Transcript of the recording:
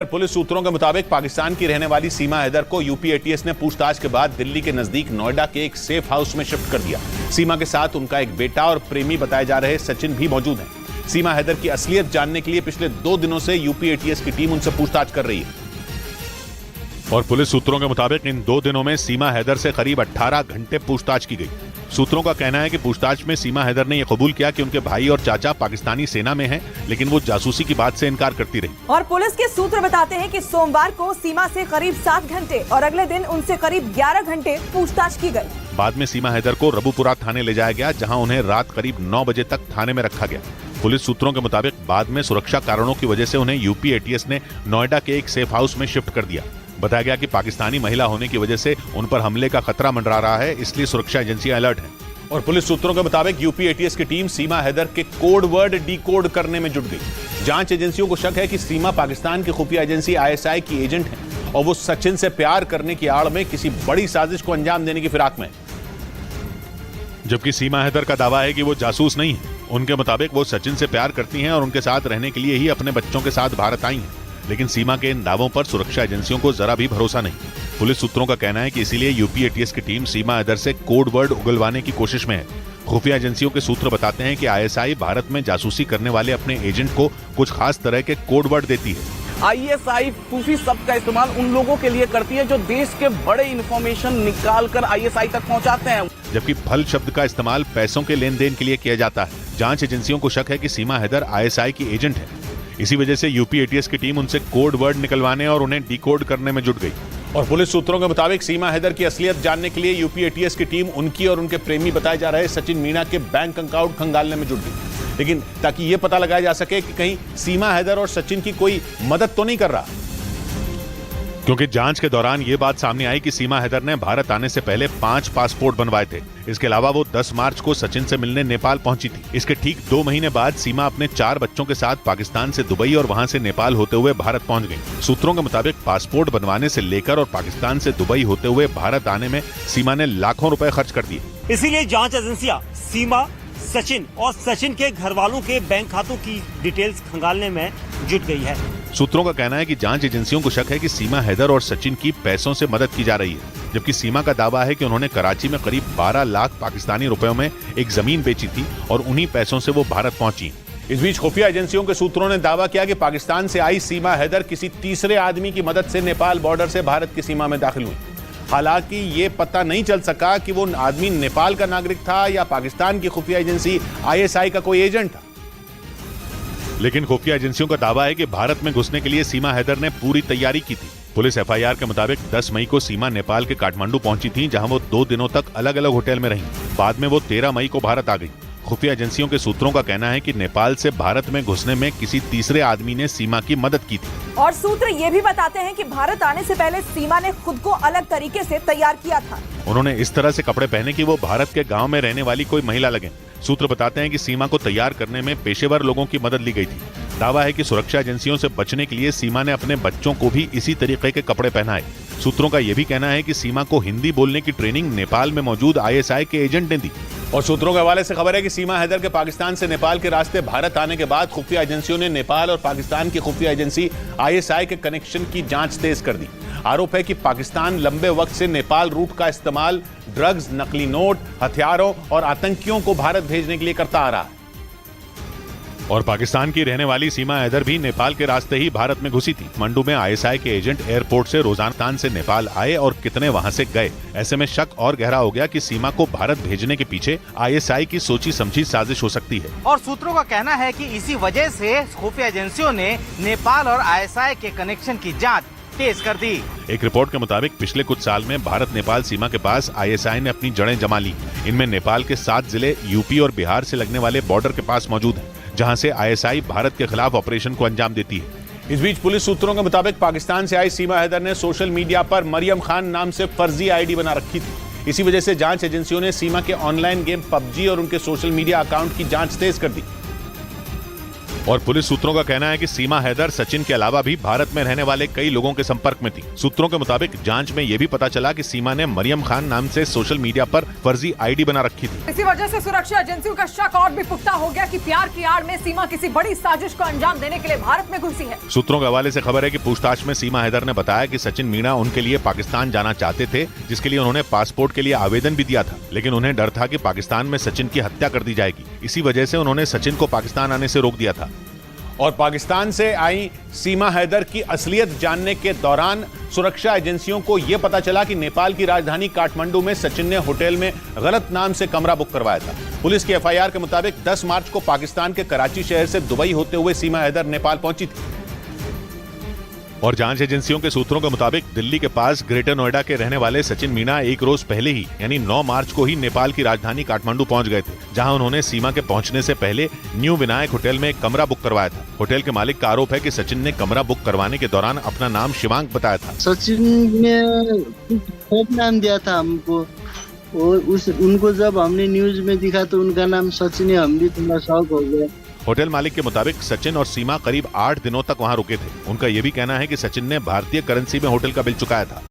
Police सूत्रों के मुताबिक पाकिस्तान की रहने वाली सीमा हैदर को यूपी एटीएस ने पूछताछ के बाद दिल्ली के नजदीक नोएडा के एक सेफ हाउस में शिफ्ट कर दिया। सीमा के साथ उनका एक बेटा और प्रेमी बताए जा रहे सचिन भी मौजूद हैं। सीमा हैदर की असलियत जानने के लिए पिछले 2 दिनों से यूपी एटीएस की टीम उनसे पूछताछ कर रही है। और पुलिस सूत्रों के मुताबिक इन 2 दिनों में सीमा हैदर से करीब 18 घंटे पूछताछ की गई। सूत्रों का कहना है कि पूछताछ में सीमा हैदर ने यह कबूल किया कि उनके भाई और चाचा पाकिस्तानी सेना में हैं, लेकिन वो जासूसी की बात से इनकार करती रही। और पुलिस के सूत्र बताते हैं कि सोमवार को सीमा से करीब 7 घंटे और अगले दिन उनसे करीब 11 घंटे पूछताछ की गई। बाद में सीमा हैदर को रबुपुरा थाने ले जाया गया, जहां उन्हें रात करीब 9 बजे तक थाने में रखा गया। पुलिस सूत्रों के मुताबिक बाद में सुरक्षा कारणों की वजह से उन्हें यूपी एटीएस ने नोएडा के एक सेफ हाउस में शिफ्ट कर दिया। बताया गया कि पाकिस्तानी महिला होने की वजह से उन पर हमले का खतरा मंडरा रहा है, इसलिए सुरक्षा एजेंसियां अलर्ट हैं। और पुलिस सूत्रों के मुताबिक यूपी एटीएस की टीम सीमा हैदर के कोड वर्ड डिकोड करने में जुट गई। जांच एजेंसियों को शक है कि सीमा पाकिस्तान की खुफिया एजेंसी आईएसआई की एजेंट है और वो सचिन से प्यार करने की आड़ में किसी बड़ी साजिश को अंजाम देने की फिराक में। जबकि सीमा हैदर का दावा है कि वो जासूस नहीं है। उनके मुताबिक वो सचिन से प्यार करती हैं और उनके साथ रहने के लिए ही अपने बच्चों के साथ भारत आई हैं। लेकिन सीमा के इन दावों पर सुरक्षा एजेंसियों को जरा भी भरोसा नहीं। पुलिस सूत्रों का कहना है कि इसीलिए यूपी एटीएस की टीम सीमा हैदर से कोड वर्ड उगलवाने की कोशिश में है। खुफिया एजेंसियों के सूत्र बताते हैं कि आईएसआई भारत में जासूसी करने वाले अपने एजेंट को कुछ खास तरह के कोड वर्ड देती है। आईएसआई सूफी शब्द का इस्तेमाल उन लोगों के लिए करती है जो देश के बड़े इंफॉर्मेशन निकाल कर आईएसआई तक पहुंचाते हैं, जबकि फल शब्द का इस्तेमाल पैसों के लेन देन के लिए किया जाता है। जांच एजेंसियों को शक है कि सीमा हैदर आईएसआई की एजेंट है। इसी वजह से यूपी एटीएस की टीम उनसे कोड वर्ड निकलवाने और उन्हें डिकोड करने में जुट गई। और पुलिस सूत्रों के मुताबिक सीमा हैदर की असलियत जानने के लिए यूपी एटीएस की टीम उनकी और उनके प्रेमी बताए जा रहे सचिन मीणा के बैंक अकाउंट खंगालने में जुट गई, लेकिन ताकि यह पता लगाया जा सके कि कहीं सीमा हैदर और सचिन की कोई मदद तो नहीं कर रहा। क्योंकि जांच के दौरान ये बात सामने आई कि सीमा हैदर ने भारत आने से पहले 5 पासपोर्ट बनवाए थे। इसके अलावा वो 10 मार्च को सचिन से मिलने नेपाल पहुंची थी। इसके ठीक 2 महीने बाद सीमा अपने 4 बच्चों के साथ पाकिस्तान से दुबई और वहां से नेपाल होते हुए भारत पहुंच गई। सूत्रों के मुताबिक पासपोर्ट बनवाने से लेकर और पाकिस्तान से दुबई होते हुए भारत आने में सीमा ने लाखों रुपए खर्च कर दिए। इसीलिए जांच एजेंसियां सीमा, सचिन और सचिन के घर वालों के बैंक खातों की डिटेल्स खंगालने में जुट गई है। सूत्रों का कहना है कि जांच एजेंसियों को शक है कि सीमा हैदर और सचिन की पैसों से मदद की जा रही है, जबकि सीमा का दावा है कि उन्होंने कराची में करीब 12 लाख पाकिस्तानी रुपयों में एक जमीन बेची थी और उन्हीं पैसों से वो भारत पहुंची। इस बीच खुफिया एजेंसियों के सूत्रों ने दावा किया कि पाकिस्तान से आई सीमा हैदर किसी तीसरे आदमी की मदद से नेपाल बॉर्डर से भारत की सीमा में दाखिल हुई। हालांकि ये पता नहीं चल सका कि वो आदमी नेपाल का नागरिक था या पाकिस्तान की खुफिया एजेंसी आईएसआई का कोई एजेंट था। लेकिन खुफिया एजेंसियों का दावा है कि भारत में घुसने के लिए सीमा हैदर ने पूरी तैयारी की थी। पुलिस एफआईआर के मुताबिक 10 मई को सीमा नेपाल के काठमांडू पहुंची थी, जहां वो 2 दिनों तक अलग अलग होटल में रहीं। बाद में वो 13 मई को भारत आ गई। खुफिया एजेंसियों के सूत्रों का कहना है कि नेपाल से भारत में घुसने में किसी तीसरे आदमी ने सीमा की मदद की थी। और सूत्र ये भी बताते हैं कि भारत आने से पहले सीमा ने खुद को अलग तरीके से तैयार किया था। उन्होंने इस तरह से कपड़े पहने कि वो भारत के गांव में रहने वाली कोई महिला लगे। सूत्र बताते हैं कि सीमा को तैयार करने में पेशेवर लोगों की मदद ली गई थी। दावा है कि सुरक्षा एजेंसियों से बचने के लिए सीमा ने अपने बच्चों को भी इसी तरीके के कपड़े पहनाए। सूत्रों का यह भी कहना है कि सीमा को हिंदी बोलने की ट्रेनिंग नेपाल में मौजूद आईएसआई के एजेंट ने दी। और सूत्रों के हवाले से खबर है कि सीमा हैदर के पाकिस्तान से नेपाल के रास्ते भारत आने के बाद खुफिया एजेंसियों ने नेपाल और पाकिस्तान की खुफिया एजेंसी आईएसआई के कनेक्शन की जांच तेज कर दी। आरोप है कि पाकिस्तान लंबे वक्त से नेपाल रूट का इस्तेमाल ड्रग्स, नकली नोट, हथियारों और आतंकियों को भारत भेजने के लिए करता आ रहा है। और पाकिस्तान की रहने वाली सीमा हैदर भी नेपाल के रास्ते ही भारत में घुसी थी। मंडू में आईएसआई के एजेंट एयरपोर्ट से रोजाना से नेपाल आए और कितने वहां से गए। ऐसे में शक और गहरा हो गया कि सीमा को भारत भेजने के पीछे आईएसआई की सोची समझी साजिश हो सकती है। और सूत्रों का कहना है कि इसी वजह से खुफिया एजेंसियों ने नेपाल और आईएसआई के कनेक्शन की जांच तेज कर दी। एक रिपोर्ट के मुताबिक पिछले कुछ साल में भारत नेपाल सीमा के पास आईएसआई ने अपनी जड़ें जमा ली। इनमें नेपाल के 7 जिले यूपी और बिहार से लगने वाले बॉर्डर के पास मौजूद हैं, जहां से आईएसआई भारत के खिलाफ ऑपरेशन को अंजाम देती है। इस बीच पुलिस सूत्रों के मुताबिक पाकिस्तान से आई सीमा हैदर ने सोशल मीडिया पर मरियम खान नाम से फर्जी आईडी बना रखी थी। इसी वजह से जांच एजेंसियों ने सीमा के ऑनलाइन गेम पबजी और उनके सोशल मीडिया अकाउंट की जांच तेज कर दी। और पुलिस सूत्रों का कहना है कि सीमा हैदर सचिन के अलावा भी भारत में रहने वाले कई लोगों के संपर्क में थी। सूत्रों के मुताबिक जांच में यह भी पता चला कि सीमा ने मरियम खान नाम से सोशल मीडिया पर फर्जी आईडी बना रखी थी। इसी वजह से सुरक्षा एजेंसियों का शक और भी पुख्ता हो गया कि प्यार की आड़ में सीमा किसी बड़ी साजिश को अंजाम देने के लिए भारत में घुसी है। सूत्रों के हवाले से खबर है कि पूछताछ में सीमा हैदर ने बताया कि सचिन मीणा उनके लिए पाकिस्तान जाना चाहते थे, जिसके लिए उन्होंने पासपोर्ट के लिए आवेदन भी दिया था, लेकिन उन्हें डर था कि पाकिस्तान में सचिन की हत्या कर दी जाएगी। इसी वजह से उन्होंने सचिन को पाकिस्तान आने से रोक दिया था। और पाकिस्तान से आई सीमा हैदर की असलियत जानने के दौरान सुरक्षा एजेंसियों को यह पता चला कि नेपाल की राजधानी काठमांडू में सचिन ने होटल में गलत नाम से कमरा बुक करवाया था। पुलिस की एफआईआर के मुताबिक 10 मार्च को पाकिस्तान के कराची शहर से दुबई होते हुए सीमा हैदर नेपाल पहुंची थी। और जांच एजेंसियों के सूत्रों के मुताबिक दिल्ली के पास ग्रेटर नोएडा के रहने वाले सचिन मीणा एक रोज पहले ही यानी 9 मार्च को ही नेपाल की राजधानी काठमांडू पहुंच गए थे, जहां उन्होंने सीमा के पहुंचने से पहले न्यू विनायक होटल में एक कमरा बुक करवाया था। होटल के मालिक का आरोप है कि सचिन ने कमरा बुक करवाने के दौरान अपना नाम शिवांग बताया था। सचिन ने फेक नाम दिया था हमको और उनको जब हमने न्यूज में दिखा तो उनका नाम सचिन है। हम भी थोड़ा शॉक हो गए। होटल मालिक के मुताबिक सचिन और सीमा करीब 8 दिनों तक वहां रुके थे। उनका यह भी कहना है कि सचिन ने भारतीय करेंसी में होटल का बिल चुकाया था।